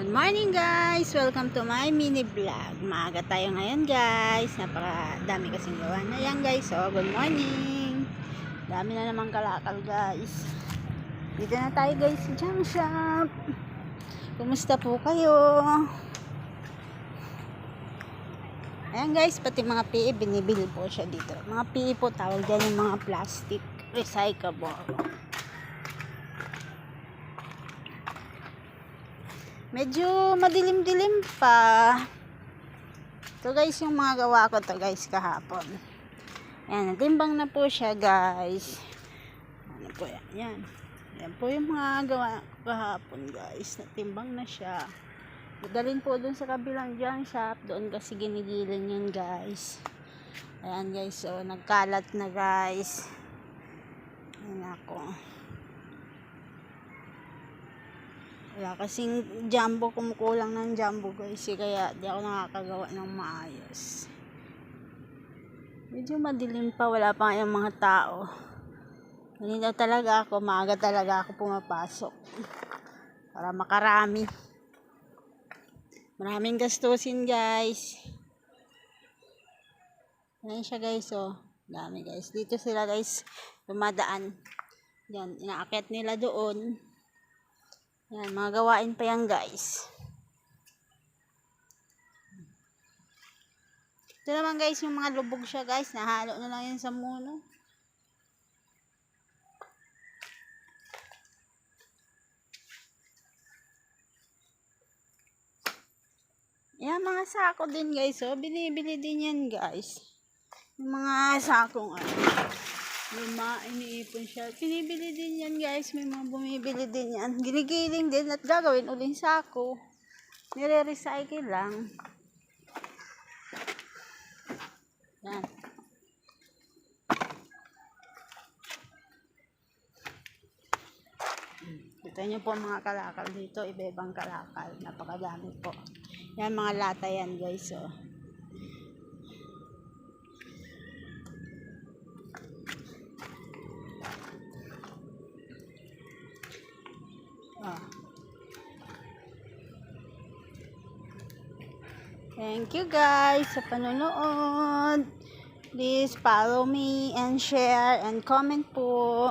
Good morning guys! Welcome to my mini vlog. Maaga tayo ngayon guys. Napakadami kasing gawa na yan guys. So, good morning! Dami na naman kalakal guys. Dito na tayo guys sa jam shop. Kumusta po kayo? Ayan guys, pati mga PE binibili po siya dito. Mga PE po tawag dyan yung mga plastic recyclable. Medyo madilim-dilim pa. Ito guys yung mga gawa ko to guys kahapon. Ayan, natimbang na po siya guys. Ano po yan? Yan. Yan po yung mga gawa ko kahapon guys. Natimbang na siya. Dadalhin po dun sa kabilang jam shop. Doon kasi ginigiling yun guys. Ayan guys. So nagkalat na guys. Ayan ako. Wala kasing jumbo, kumukulang ng jumbo guys, kaya di ako nakakagawa ng maayos. Medyo madilim pa, wala pa yung mga tao. Kanina talaga ako, maaga talaga ako pumapasok para makarami. Maraming gastusin guys. Ayan siya guys, oh. Dami guys. Dito sila guys dumadaan. Yan, inaakyat nila doon. Yan, mga gawain pa yan guys. Ito naman guys, yung mga lubog siya guys. Nahalo na lang yan sa muno. Yan, mga sako din guys. So, binibili din yan guys. Yung mga sakong ano. Luma, iniipon siya. Pinibili din yan guys. May mga bumibili din yan. Ginigiling din at gagawin uling sako. Nire-recycle lang. Yan. Kita nyo po mga kalakal dito. Iba-ibang kalakal. Napakadami po. Yan mga lata yan guys. Oh. Thank you guys sa panonood. Please follow me and share and comment po.